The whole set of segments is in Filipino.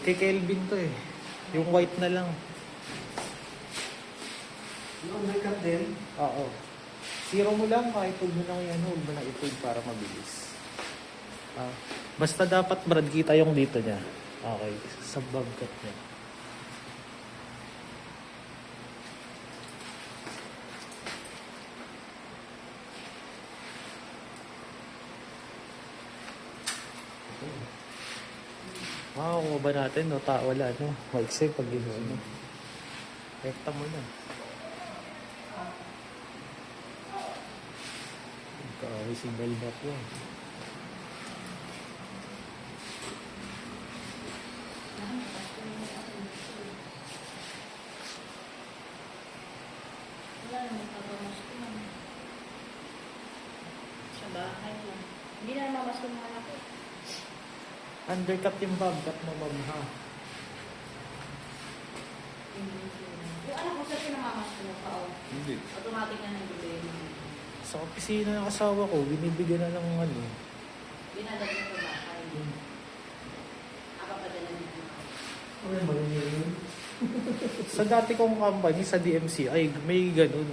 Kay Kelvin to eh. Yung white na lang. Yung undercut din. Oo. Zero mo lang, kahit huwag mo lang yan, huwag mo lang ipig para mabilis. Basta dapat Brad, kita yung dito niya. Okay, sa bobcat niya. Makakuha ba natin, no? Wala, no? Maiksi pag ginawa, no? Rekta mo na. Ikaw, single back yan. Wala naman pagbamas ko naman. Sa bahay lang. Hindi na mamas ko mga anak ko. Undercut yung bobcat mo, ma'am, ha? Yung anak ko sa pinamamas ko pa, oh. Hindi. Automatic na nag-ibig. Sa opisina ng asawa ko, binibigyan na ng ano. Binadal ko sa bahay. Akapadala niya. Okay, maganda yun. Sa dati kong company, sa DMC, ay may ganun.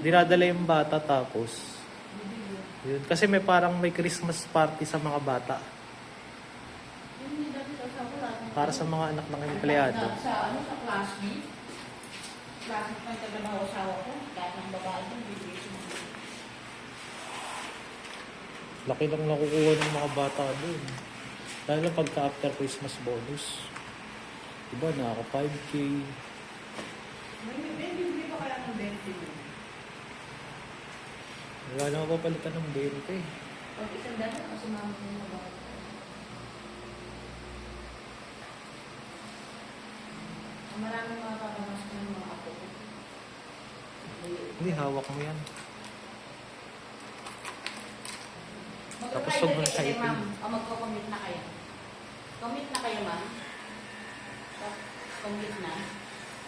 Dinadala yung bata tapos. Yun. Kasi may parang may Christmas party sa mga bata. Para sa mga anak ng empleyado. Sa ano, sa classmate. Classmate pa yung taga asawa ko. Lahat ng babae doon, bibigay siya. Laki lang nakukuha ng mga bata doon. Lalo na pagka after Christmas bonus. Diba, nakaka 5K. May bibili pa kaya ng 20 Wala na mapapalitan ng 20. Pag isang dati, kasi mama mo na bakit. Maraming mga papamas ko ng mga apo ko. Hindi, hawak mo yan. Tapos Mag-try huwag na mo kayo, siya ma'am. O magko-commit na kayo. Commit na kayo, ma'am. Commit na.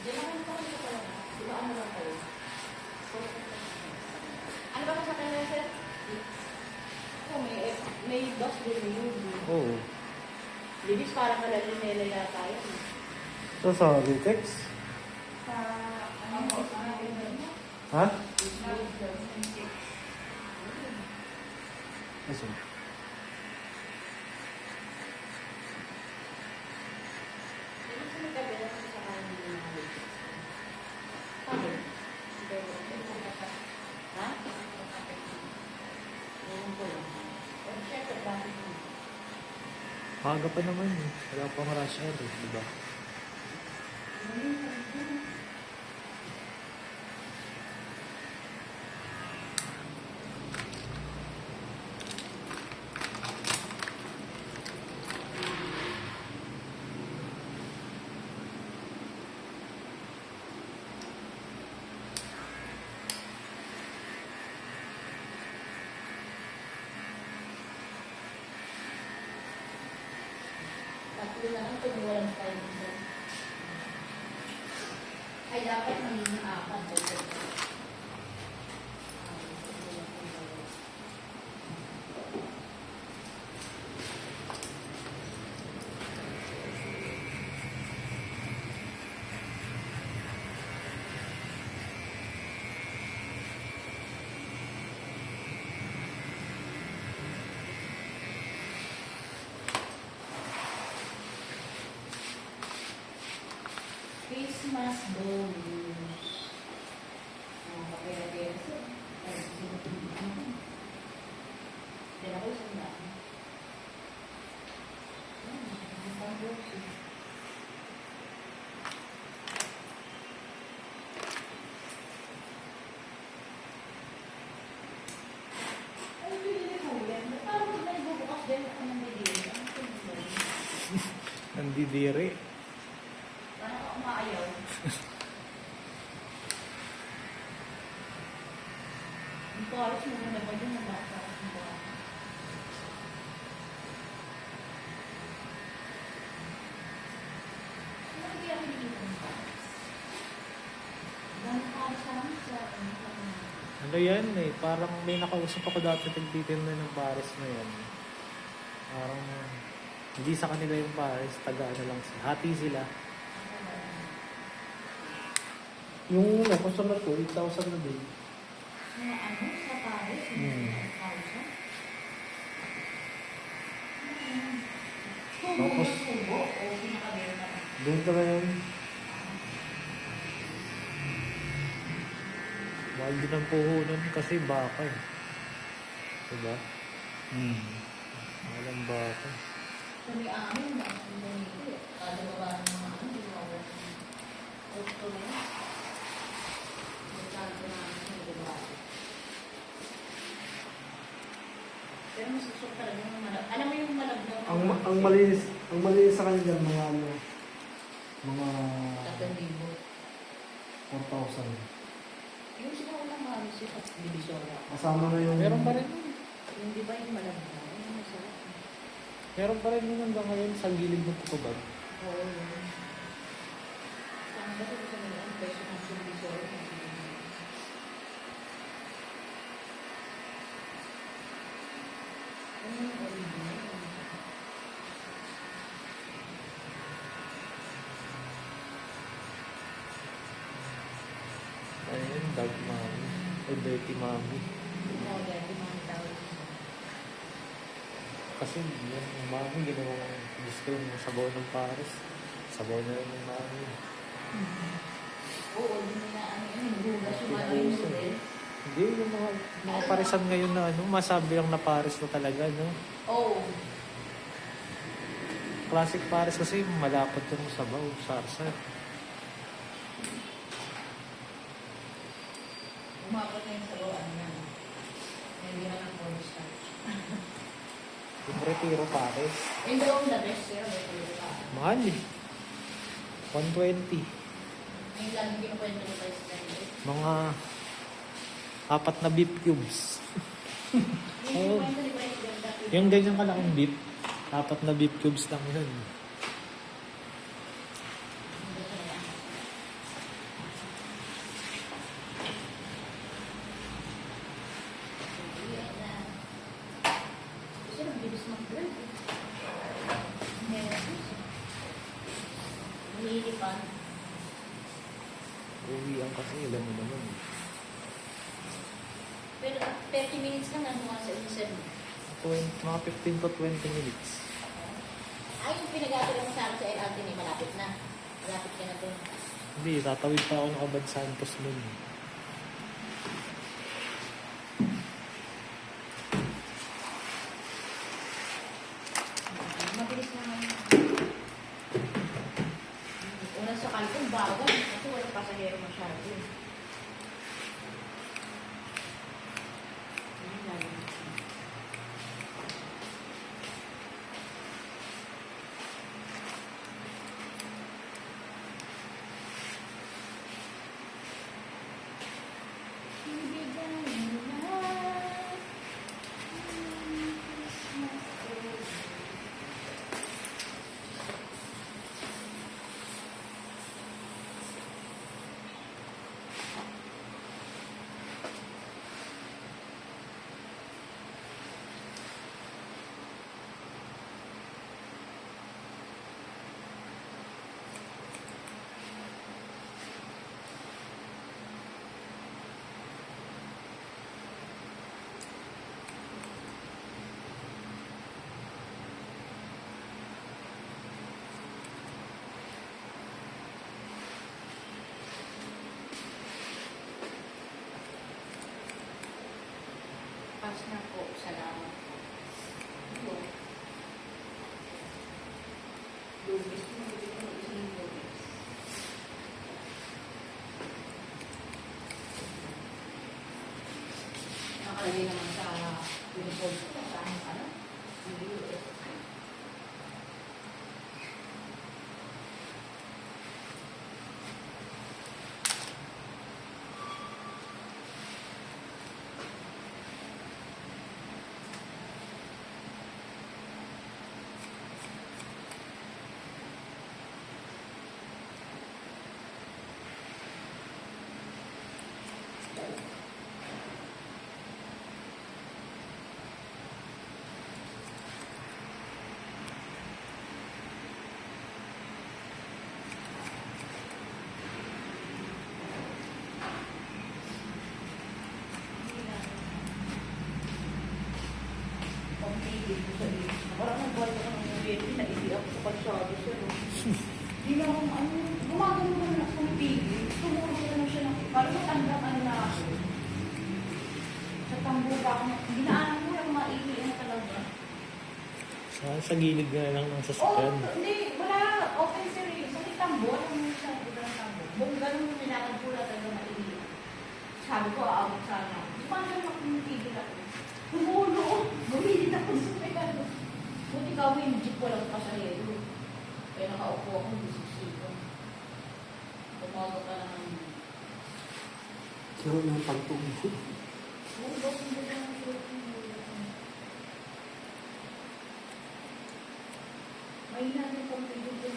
Diyan naman po kayo pala. Diba ano lang kayo? Ano ba sa kanila, sir? Oh, may box din yun. Oo. Libis, parang kalalinela yata yun. So, sa Vitex? Sa ano? Ha? Asan? Maaga pa naman eh. Wala pang rush hour eh, diba? Tatlo na ang tumuwalan tayo dito. Ay, dapat magiging apat. Christmas bonus. Kapera-pera siya. Ay, sino-sino. Then ako isang daan. Isang bonus. Ay, pili ko yan. Parang pag naibubukas din ako ng bigay. Nandidiri. Parang ako maayaw. Ang pares mo na ba yun? Nabasa ang pares. Ano kaya hindi ko ng pares? Dahil pares sa amin sa Ano yan eh, parang may nakausap ako dati nagtitinda ng pares na yan. Parang Hindi sa kanila yung pares, taga ano lang sila. Hati sila. Yung una, customer ko, 8,000 na din. Mga ano, sa Paris, Hmm. 1,000. Tapos, Tubo o pinakabero na lang. doon ka na yun. Mahal din ang puhunan kasi baka eh. Diba? Mahal ang baka. Kung may amin, ang dito, kada baba ng mga ano, di ba? Gusto na yun. Magkano na namin sa baba. Pero mas gusto ko talaga yung malab. Alam mo yung malabdaw? Ang malinis sa kanila, mga ano, mga 3,000. 4,000. Yung sinaunang halos yung divisoria. Kasama na yung... Meron pa rin yun. Yung di ba yung malabdaw? Yung masarap. Meron pa rin yun hanggang ngayon sa gilid ng tutubag. Oo, yun. Saan ba ito sa mga ang presyo ng divisoria? Ano yung original? Ano yun? Dog mommy. O dirty mommy. Oo, dahil yung mga tao. Kasi yung mommy, ginawang gusto yung sabaw ng pares. Sabaw na rin yung mommy. Oo, hindi na ano yun, hugas yung ano yung model. Hindi, yung mga parisan ngayon na ano, masabi lang na pares na talaga, no? Oo. Classic pares kasi malapot yung sabaw, sarsa. Umabot na yung sabaw, ano yan. Hindi na ng cornstarch. Yung retiro pares. Yung daw the best sir, may pa. Mahal eh. 120. May lagi kinukwento ko tayo sa kanila. Mga 4 na beef cubes. Yung kinukwento ni President dati. Yung ganyan kalaking beef, 4 na beef cubes lang yun. Kasi nagbilis mag-grab. Nililipan. Uwian kasi, alam mo naman. Pero 30 minutes lang nandun sa Insen. Mga 15 to 20 minutes. Ay, yung pinag-atuloy mo sa akin sa LRT ni malapit na. Malapit ka na doon. Hindi, tatawid pa ako ng Abad Santos nun. Mabilis naman. Unang sakal ko, bagal. Kasi walang pasahero masyado. Ayun, lalo. Ibigay mo na. Pass na po. Salamat po. Ito. Lubis. Mabili ko ng isang lubis. Nakalagay naman sa uniform ko. Saan ka na? US. Hindi na ako, gumagano na lang akong pili. Tumuro na lang siya ng, parang matandaan na ako. Sa tambo pa ako, ginaanan ko lang maiiyan talaga. Sa gilid na lang ng Oh, sasakyan. hindi, wala, open series. Sa may tambo, alam mo sa iba ng tambo. Kung ganun yung nilakad ko lang talaga maiiyan. Sabi ko, aabot sana. Gumagano ako ng pili ako. Tumulo, bumili ako sa may ano. Buti ka yung jeep ko lang pasahero. Kaya nakaupo ako, hindi sisipo. Tumago ka lang ang... Sarap ng pagtubo. Oh, boss, hindi lang ang short mo. May natin pang pagtubo.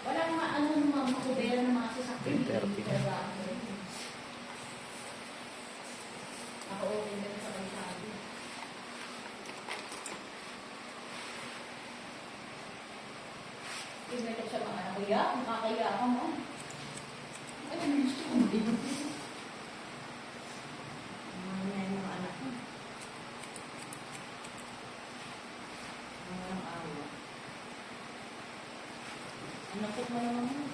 Walang makubera ng mga sasakyan. 10:30 na. Ako okay na sa kalsado. Pinagkat siya mga anak ko, ya, makakaya ka mo. Ay, gusto ko din. Mga anak ko. Mga awa. Anak ko mo naman mo.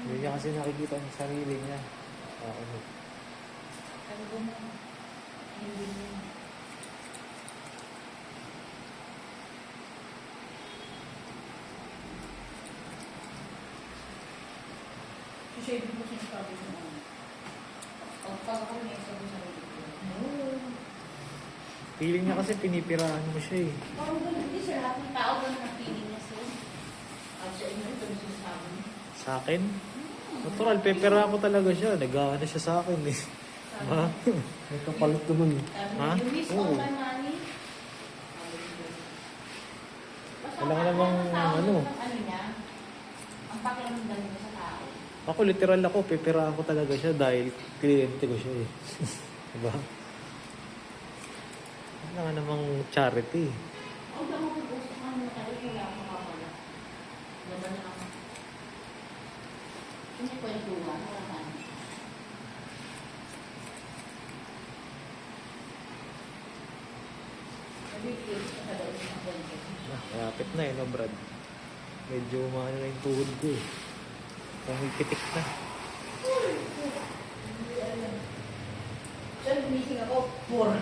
Hindi niya kasi nakikita ang sarili niya. Ano. Ano ba mo? Hindi mo. Shade mo sinasabi ko na. Pag ako niya sa sarili ko. No. Feeling niya kasi pinipirahan mo siya eh. Parang ganun din sa lahat ng tao ganun ang feeling niya sa'yo. At sa inyo, ito yung sinasabi niya. Sa akin? Natural, pepera ko talaga siya. Nag-aano siya sa akin eh. Ha? May kapalit naman eh. Ha? You miss Oo. all my money? Wala ka namang ano. Ano niya? Ang pakiramdam niya sa tao. Ako literal ako, peperahan ko talaga siya dahil kliyente ko siya eh. Diba? Wala nga namang charity. Ang dami ko gusto ka na tayo kaya ako makapala. Laban na ako. Hindi ko yung duwa. Wala ka. Sabi ko, sa daw yung kwento. Malapit na eh, no Brad? Medyo maano na yung tuhod ko eh. Pumipitik na. Diyan, gumising ako, 4.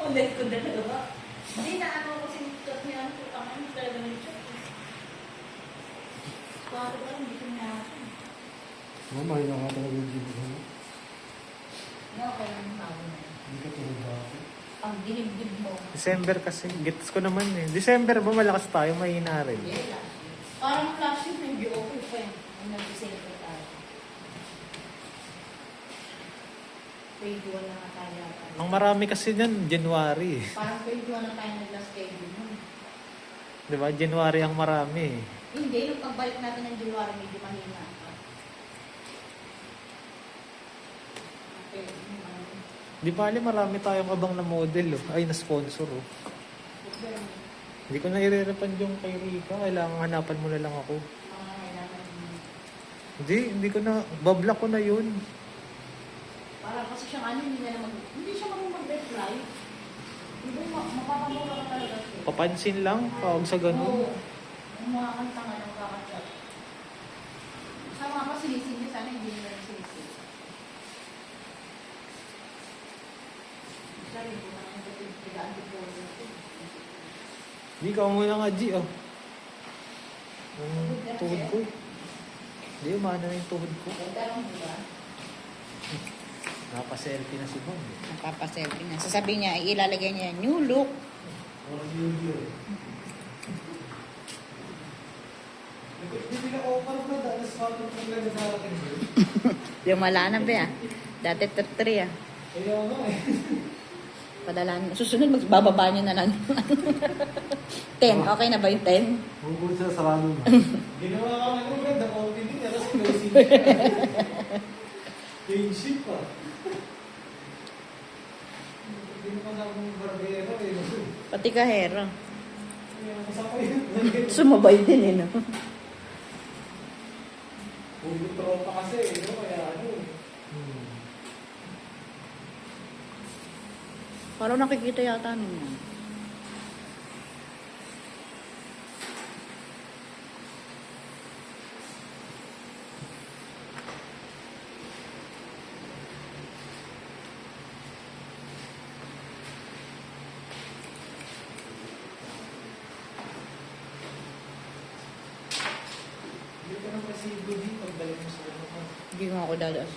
Ulit ko na ba? Hindi na ano kasi cut niya ang tutang ano talaga ng chat. Para ba hindi ko na ako. Mamay na nga talaga yung dibig mo. Hindi ako kaya ng tao na yun. Hindi ka tulog ba ako? Ang dinibdib mo. December kasi, gets ko naman eh. December ba malakas tayo, mahina rin. Hindi, last year. Parang last year, hindi okay pa yun. Ang nag-December tayo. Grade 1 na nga tayo yata. Ang marami kasi dyan, January eh. Parang grade 1 na tayo nag-last schedule mo. Diba? January ang marami eh. Hindi, nung pagbalik natin ng January, medyo mahina. Okay, Di bali marami tayong abang na model oh. Ay, na-sponsor oh. Hindi ko na i-refund yung kay Rika. Kailangan hanapan mo na lang ako. Hindi ko na, bablock ko na yun. Para kasi siyang ano, hindi siya marunong mag-reply. Hindi mapapamura ka talaga siya. Papansin lang, pawag sa ganun. Oo. Yung mga kanta nga ng kakachat. Sa mga pasilisin niya, sana hindi nila silisin. Sorry, kung ano yung tigaan ko po. Hindi ka muna nga, G oh. Yung tuhod ko eh. Hindi, umana na yung tuhod ko. Nagkaroon mo ba? Nakaselfie na si Bong. Napapaselfie na. Sasabihin niya, ilalagay niya, new look. Walang video eh. Hindi ka offer ba? Dahil sa photo ko lang sa akin. Yung malana ba ya? Dati 3 ah. Kaya nga eh. Padalaan. Susunod, magbababa niyo na lang. 10. Okay na ba yung 10? Huwag siya sa rano mo. Ginawa ka nga nung ganda, confident, tapos closing Change ship pa. Hindi mo pa na akong barbero eh. Pati kahero. Kasama yun. Sumabay din eh, no? Puro tropa kasi, no? Kaya ano. Parang nakikita yata ninyo. Hindi ka naman kasi dito, pagdala mo sa ano ka. Hindi nga ako dadaas.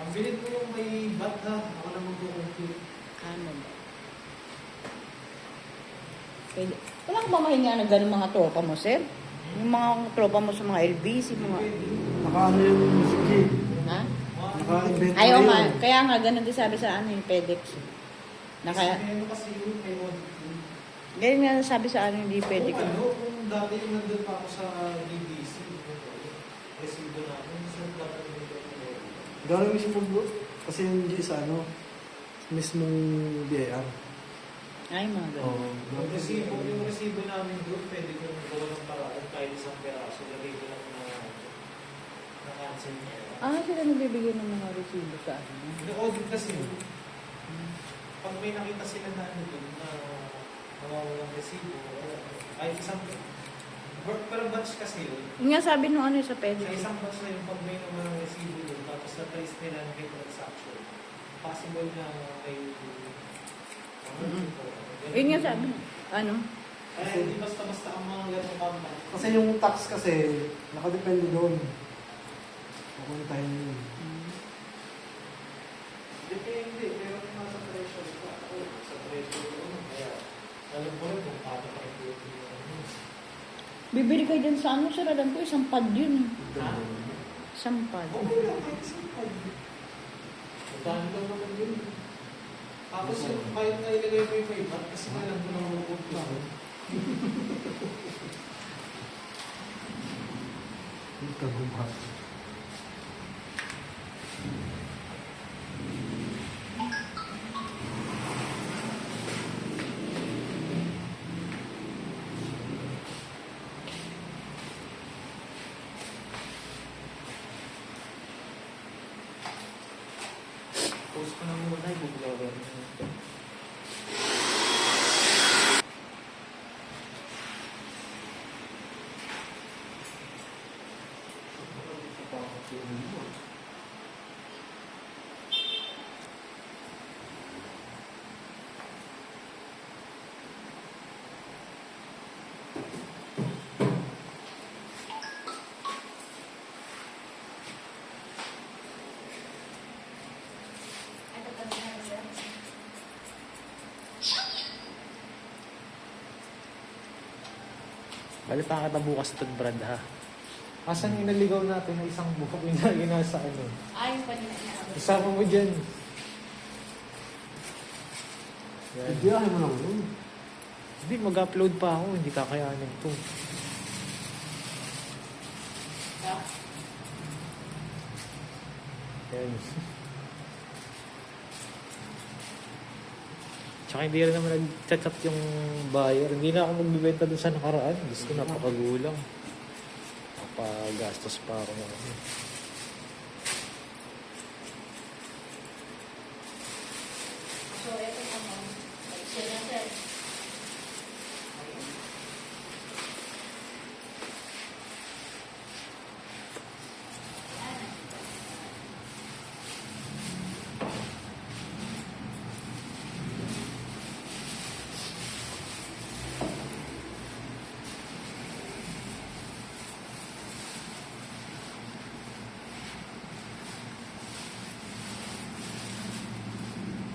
Ang bilit mo yung may bat ha. Ako naman kukumpute. Ano ba? Pwede. Wala ka ba mahinga ng ganun mga tropa mo, sir? Yung mga tropa mo sa mga LBC, mga... Nakaano yung si G. Ha? Naka-invent Ayaw na nga. yun. Kaya nga, ganun din sabi sa ano yung FedEx. Na kaya, Kasi ano kasi yun, may audit. ganyan nga sabi sa ano hindi pwede Kung ka. ano, kung dati yung nandun pa ako sa DBC, resibo namin, saan dapat yung Gano'n mismo bro. Kasi yung G sa ano, mismong BIR. Ay, mga ganun. yung resibo namin doon, pwede kong gawa ng paraan kahit isang peraso, lagay ko lang na cancel niya. Ah, sila nagbibigay ng mga resibo sa ano. Ino-audit kasi, pag may nakita sila na ano doon, na mawawalang resibo, kahit isang, per batch kasi yun, Yung nga sabi nung ano sa sa FedEx. isang batch na yung pag may naman resibo doon, tapos na-trace nila na may transaction, possible na may Yun nga sabi. Ano? Kaya hindi basta-basta ang mga ganong company. Kasi yung tax kasi, nakadepende doon. Nakuntahin mo yun. Depende, pero kung nasa threshold ka, ako, sa threshold ko, kaya alam ko rin kung paano ka i-create yung ano. Bibili kayo dyan sa ano, sir, alam ko, isang pad yun. Ha? Isang pad. Okay lang, kahit isang pag. Magkano lang naman yun. Tapos yung kahit na ilagay mo yung iba, kasi alam ko na mabukod ko. Yung tagumpay. Post ko na muna, i-vlogger. Balita kita bukas ito, Brad, ha? Asan yung naligaw natin na isang buhok yung lagi nasa ano? Ay, yung kanina niya. Isama mo dyan. Yan. Ibiyahin mo lang yun. Hindi, mag-upload pa ako. Hindi kakayanin to. Yan. Tsaka hindi rin naman nag-chat yung buyer. Hindi na ako magbibenta dun sa nakaraan. Gusto napakagulang. Napagastos pa ako. So, ito naman. Sila, sir.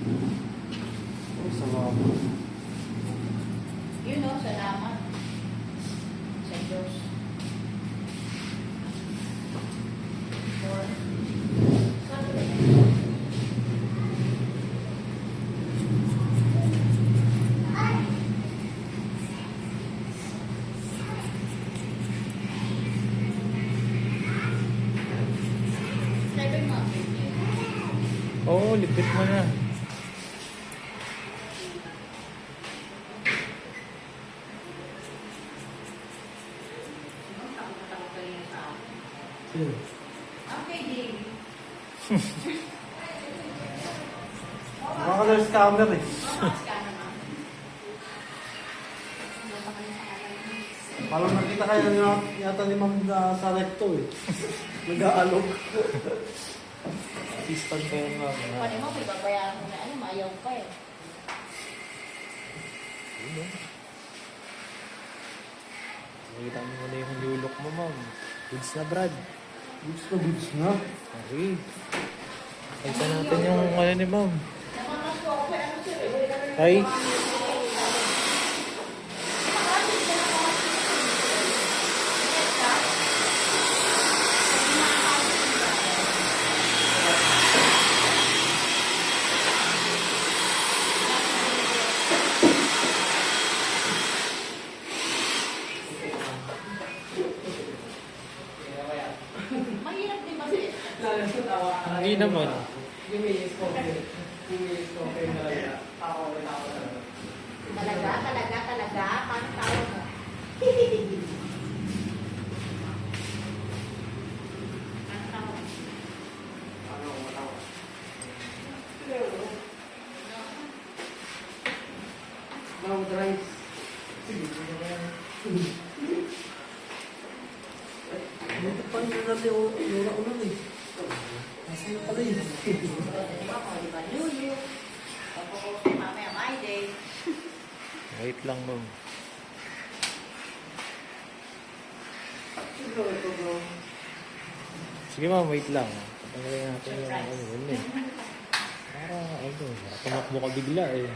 Ay, salamat. Yun o, salamat. Sa Diyos. For... Seven months. Oo, lipit mo na. Yun. Okay, Jamie. Baka na scammer eh. Mamakas ka naman. Parang nakita kayo yata ni Ma'am sa recto eh. Nag-aalog. Assistant ko yung ma'am. Paano mo, may babayaran mo na ano, mayaw pa eh. Nakita mo na yung lulok mo, ma'am. Goods na, Brad. Goods na. Okay. Kaysa natin yung ano ni ma'am. Ay. Mahirap din kasi. Hindi naman. Talaga. Paano tawag mo? Paano tawag? Ma'am, rice. Dito pa rin natin yung ulan eh. Nasa na pala eh. Diba mo, diba? Luyo. Tapos mamaya, my day. Wait lang, ma'am. Sige, ma'am, wait lang. Patanggalin natin yung ano yun eh. Para, tumakbo ka bigla eh.